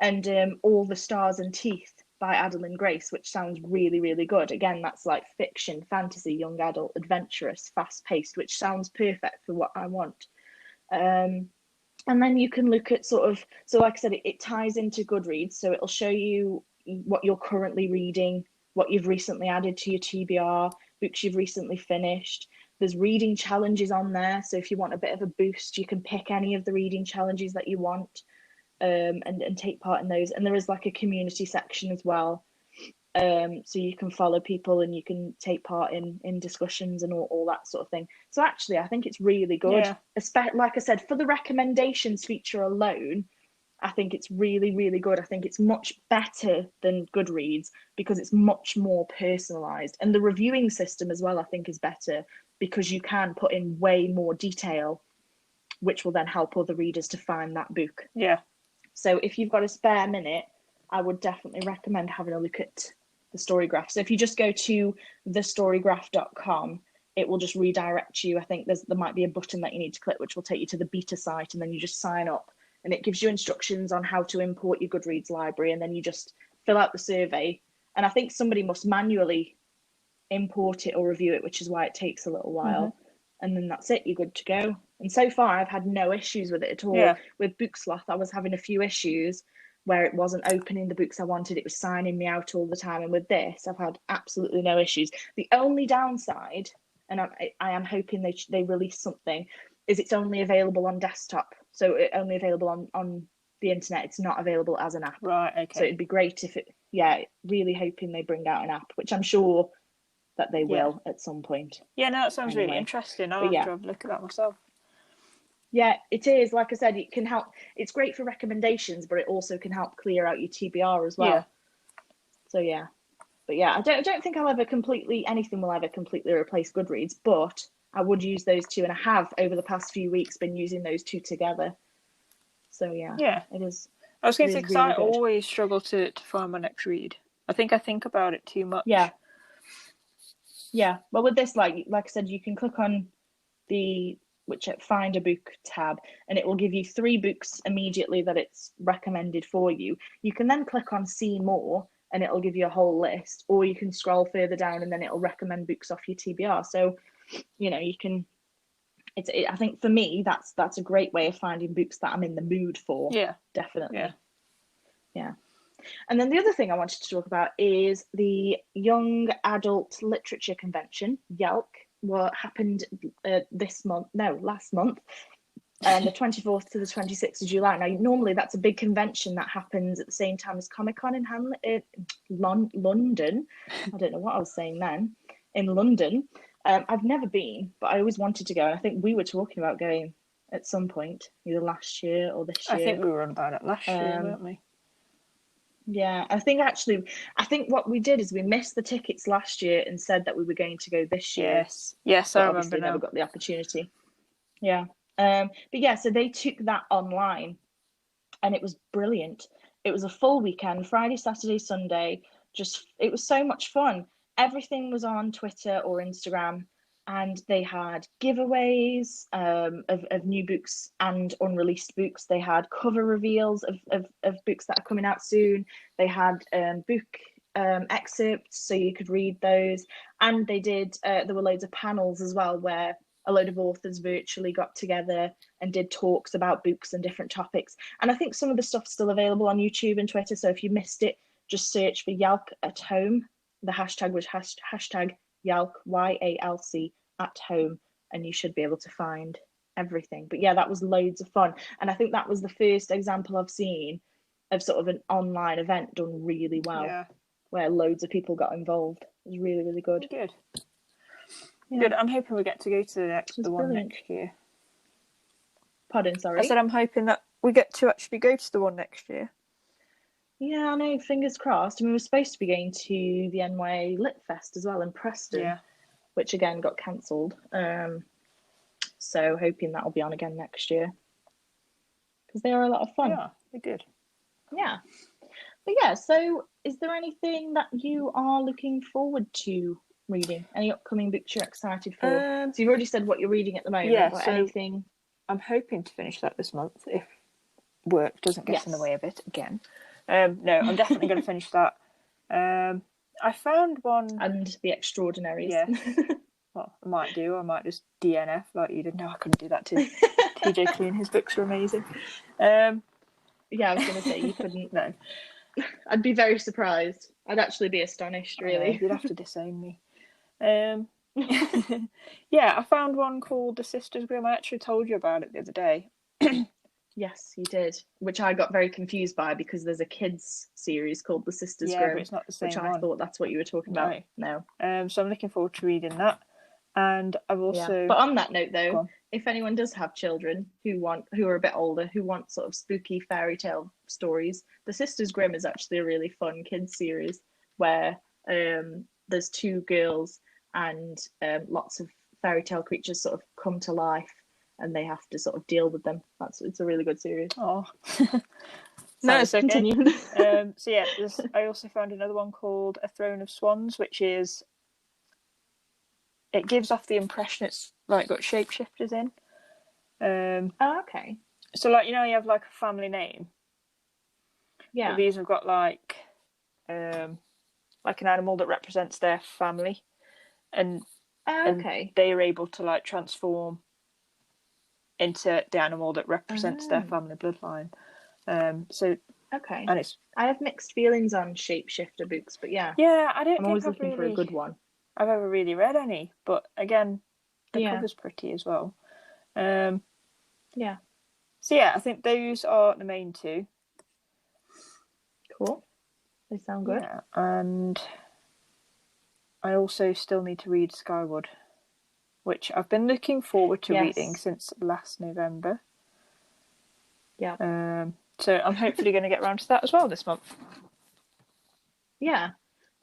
and All the Stars and Teeth by Adeline Grace, which sounds really, really good. Again, that's like fiction, fantasy, young adult, adventurous, fast paced, which sounds perfect for what I want. And then you can look at so like I said, it ties into Goodreads, so it'll show you what you're currently reading, what you've recently added to your TBR, books you've recently finished. There's reading challenges on there, so if you want a bit of a boost, you can pick any of the reading challenges that you want, and take part in those. And there is like a community section as well, so you can follow people and you can take part in discussions and all that sort of thing. So actually, I think it's really good. Like I said, for the recommendations feature alone, I think it's really, really good. I think it's much better than Goodreads because it's much more personalized. And the reviewing system as well, I think, is better because you can put in way more detail, which will then help other readers to find that book. So if you've got a spare minute, I would definitely recommend having a look at the StoryGraph. So if you just go to thestorygraph.com, it will just redirect you. I think there might be a button that you need to click, which will take you to the beta site, and then you just sign up, and it gives you instructions on how to import your Goodreads library, and then you just fill out the survey. And I think somebody must manually import it or review it, which is why it takes a little while. And then that's it, you're good to go. And so far, I've had no issues with it at all. With Booksloth, I was having a few issues where it wasn't opening the books I wanted. It was signing me out all the time. And with this, I've had absolutely no issues. The only downside, and I am hoping they release something, is it's only available on desktop. So it's only available on the internet. It's not available as an app. Right, okay. So it'd be great if really hoping they bring out an app, which I'm sure that they will at some point. Yeah, no, that sounds really interesting. I'll have to have a look at that myself. Yeah, it is. Like I said, it can help. It's great for recommendations, but it also can help clear out your TBR as well. So but I don't think anything will ever completely replace Goodreads, but I would use those two, and I have over the past few weeks been using those two together. So it is. I was going to say, because I always struggle to find my next read. I think about it too much. Yeah. Well, with this, like I said, you can click on the Find a Book tab, and it will give you 3 books immediately that it's recommended for you. You can then click on See More, and it'll give you a whole list, or you can scroll further down and then it'll recommend books off your TBR. So, you can. I think for me, that's a great way of finding books that I'm in the mood for. Yeah, definitely. Yeah. And then the other thing I wanted to talk about is the Young Adult Literature Convention, YELC, what happened last month. the 24th to the 26th of July. Now, normally that's a big convention that happens at the same time as Comic-Con in London. I don't know what I was saying then. In London. I've never been, but I always wanted to go. And I think we were talking about going at some point, either last year or this year. I think we were on about it last year, weren't we? Yeah, I think what we did is we missed the tickets last year and said that we were going to go this year. Yes, I remember obviously now. Never got the opportunity. Yeah. But yeah, so they took that online and it was brilliant. It was a full weekend, Friday, Saturday, Sunday. It was so much fun. Everything was on Twitter or Instagram, and they had giveaways of new books and unreleased books. They had cover reveals of books that are coming out soon. They had book excerpts so you could read those. And they did, there were loads of panels as well where a load of authors virtually got together and did talks about books and different topics. And I think some of the stuff's still available on YouTube and Twitter. So if you missed it, just search for Yalc at home. The hashtag was hashtag Yalc, YALC at home, and you should be able to find everything. But yeah, that was loads of fun. And I think that was the first example I've seen of sort of an online event done really well, where loads of people got involved. It was really, really good. Good. Yeah. Good. I'm hoping we get to go to the one next year. Pardon, sorry? I said I'm hoping that we get to actually go to the one next year. Yeah, I know, fingers crossed. I mean, we're supposed to be going to the NYA Lit Fest as well in Preston, which again got cancelled. So hoping that'll be on again next year, because they are a lot of fun. Yeah, they're good. Yeah. But yeah, so is there anything that you are looking forward to reading? Any upcoming books you're excited for? So you've already said what you're reading at the moment, but anything? I'm hoping to finish that this month if work doesn't get in the way of it again. No, I'm definitely going to finish that. I found one... And The Extraordinaries. Yeah. Well, I might do. I might just DNF like you did. No, I couldn't do that too. TJ Klune, his books are amazing. Yeah, I was going to say you couldn't. No. I'd be very surprised. I'd actually be astonished, really. You'd have to disown me. Yeah, I found one called The Sisters Grimm. I actually told you about it the other day. Yes, you did. Which I got very confused by because there's a kids series called The Sisters Grimm. But it's not the same which one. I thought that's what you were talking about. No. So I'm looking forward to reading that. And I've also... Yeah. But on that note, though, if anyone does have children who are a bit older, who want sort of spooky fairy tale stories, The Sisters Grimm is actually a really fun kids series where there's two girls and lots of fairy tale creatures sort of come to life and they have to sort of deal with them. It's a really good series. Oh. No, it's okay. Continue. So yeah, I also found another one called A Throne of Swans, which is... It gives off the impression it's like got shapeshifters in. Okay. So like, you know, you have like a family name. Yeah. But these have got like an animal that represents their family, and and they are able to like transform into the animal that represents their family bloodline. So and it's... I have mixed feelings on shapeshifter books, but yeah. Yeah, I don't I'm think always I've looking really... for a good one. I've ever really read any, but again, the cover's pretty as well. Yeah. So yeah, I think those are the main two. Cool. They sound good. Yeah, and I also still need to read Skyward, which I've been looking forward to reading since last November. Yeah. So I'm hopefully going to get around to that as well this month. Yeah,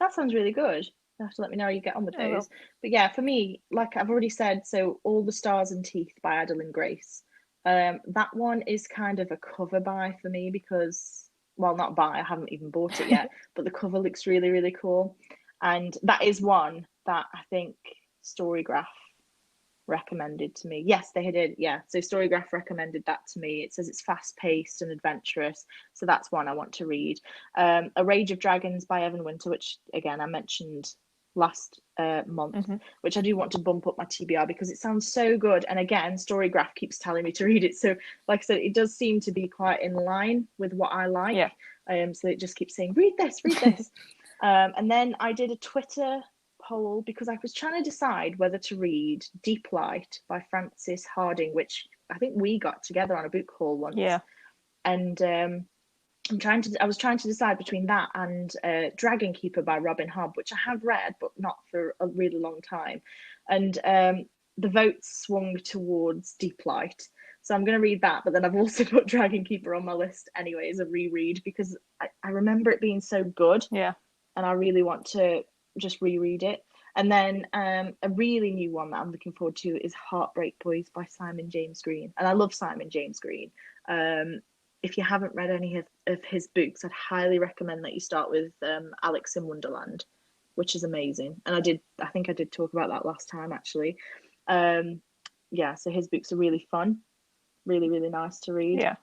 that sounds really good. You have to let me know how you get on with those. But yeah, for me, like I've already said, so All the Stars and Teeth by Adeline Grace. That one is kind of a cover buy for me because, well, not buy, I haven't even bought it yet, but the cover looks really, really cool. And that is one that I think StoryGraph recommended to me. Yes, they did. Yeah. So StoryGraph recommended that to me. It says it's fast paced and adventurous. So that's one I want to read. A Rage of Dragons by Evan Winter, which again, I mentioned last month, which I do want to bump up my TBR because it sounds so good. And again, StoryGraph keeps telling me to read it. So like I said, it does seem to be quite in line with what I like. Yeah. So it just keeps saying, read this, read this. And then I did a Twitter poll because I was trying to decide whether to read Deep Light by Frances Harding, which I think we got together on a book haul once. Yeah. And I was trying to decide between that and Dragon Keeper by Robin Hobb, which I have read, but not for a really long time. And the votes swung towards Deep Light. So I'm going to read that, but then I've also put Dragon Keeper on my list anyway as a reread because I remember it being so good. Yeah. And I really want to just reread it. And then a really new one that I'm looking forward to is Heartbreak Boys by Simon James Green. And I love Simon James Green. If you haven't read any of his books, I'd highly recommend that you start with Alice in Wonderland, which is amazing. And I think I did talk about that last time, actually. Yeah, so his books are really fun, really, really nice to read. Yeah.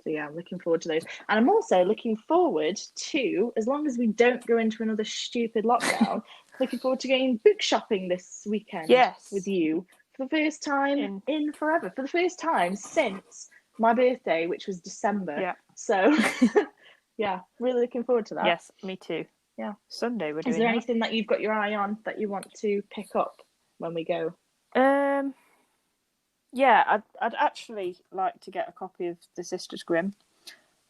So yeah, I'm looking forward to those. And I'm also looking forward to, as long as we don't go into another stupid lockdown, looking forward to going book shopping this weekend with you for the first time in forever. For the first time since my birthday, which was December. Yeah. So yeah, really looking forward to that. Yes, me too. Yeah. Sunday we're doing Is there that. anything that you've got your eye on that you want to pick up when we go? Yeah, I'd actually like to get a copy of The Sisters Grimm.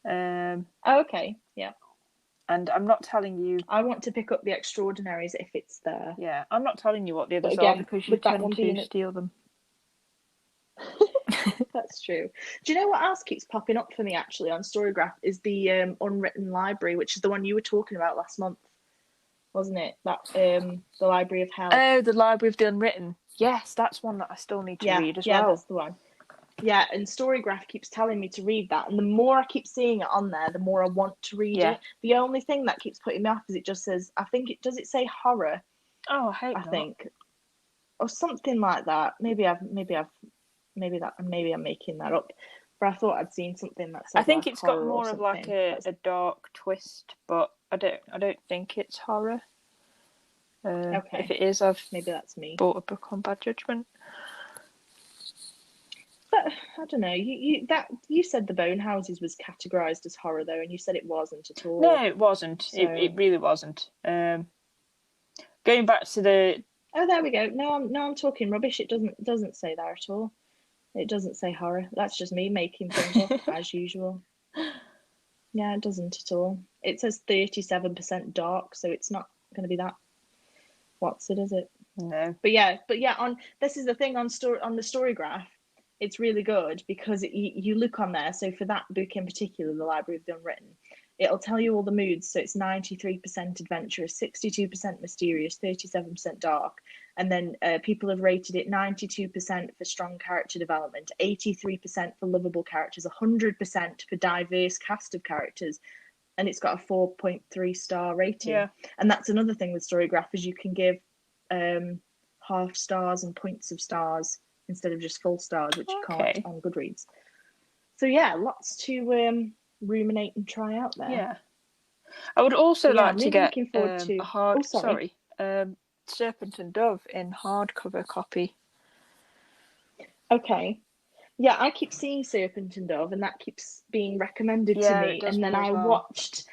Okay, yeah. And I'm not telling you... I want to pick up The Extraordinaries if it's there. Yeah, I'm not telling you what the others are because you tend to steal them. That's true. Do you know what else keeps popping up for me actually on StoryGraph is the Unwritten Library, which is the one you were talking about last month, wasn't it? That the Library of Hell. Oh, the Library of the Unwritten. Yes, that's one that I still need to read as well. Yeah, that's the one. Yeah, and StoryGraph keeps telling me to read that, and the more I keep seeing it on there, the more I want to read it. The only thing that keeps putting me off is it just says, does it say horror? Oh, I hope not. I think, or something like that. Maybe I'm making that up, but I thought I'd seen something that said. I think it's got more of like a dark twist, but I don't think it's horror. Okay. If it is, maybe that's me. Bought a book on Bad Judgment. But I don't know. You said The Bone Houses was categorised as horror though, and you said it wasn't at all. No, it wasn't. So... It really wasn't. Going back to the. Oh, there we go. No, I'm talking rubbish. It doesn't say that at all. It doesn't say horror. That's just me making things up as usual. Yeah, it doesn't at all. It says 37% dark, so it's not going to be that. What's it? Is it? No. But yeah. This is the thing on the StoryGraph. It's really good because you look on there. So for that book in particular, The Library of the Unwritten, it'll tell you all the moods. So it's 93% adventurous, 62% mysterious, 37% dark. And then people have rated it 92% for strong character development, 83% for lovable characters, 100% for diverse cast of characters. And it's got a 4.3 star rating. Yeah. And that's another thing with StoryGraph is you can give half stars and points of stars instead of just full stars, which you can't on Goodreads. So yeah, lots to ruminate and try out there. Yeah. I would also like to get a hard Serpent and Dove in hardcover copy. Okay. Yeah, I keep seeing Serpent and Dove, and that keeps being recommended to me. And then I watched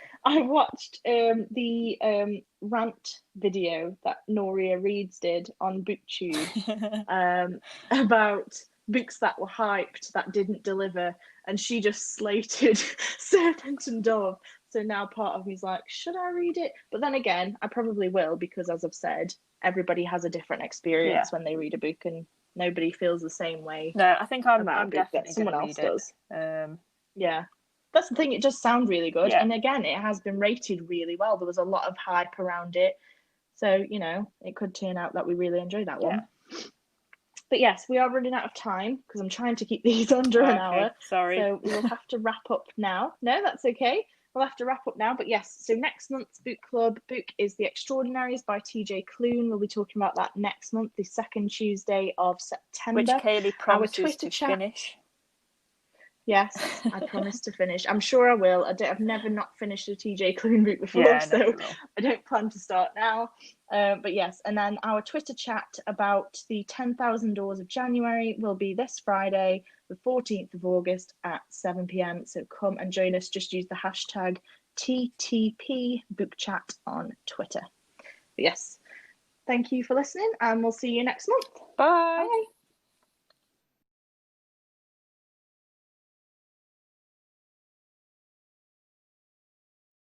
the rant video that Noria Reeds did on BookTube about books that were hyped that didn't deliver, and she just slated Serpent and Dove. So now part of me's like, should I read it? But then again, I probably will, because as I've said, everybody has a different experience when they read a book, and nobody feels the same way. No, I think I'm definitely someone else does. It. Yeah. That's the thing, it does sound really good. Yeah. And again, it has been rated really well. There was a lot of hype around it. So, it could turn out that we really enjoy that one. But yes, we are running out of time because I'm trying to keep these under an hour. Sorry. So we will have to wrap up now. No, that's okay. We'll have to wrap up now. But yes, so next month's book club book is The Extraordinaries by TJ Klune. We'll be talking about that next month, the second Tuesday of September. Which Kaylee promises to finish. Yes, I promise to finish. I'm sure I will. I've never not finished a TJ Klune book before, so I don't plan to start now. But yes, and then our Twitter chat about the 10,000 Doors of January will be this Friday, the 14th of August at 7 p.m. So come and join us. Just use the hashtag TTP Book Chat on Twitter. But yes, thank you for listening, and we'll see you next month. Bye. Bye.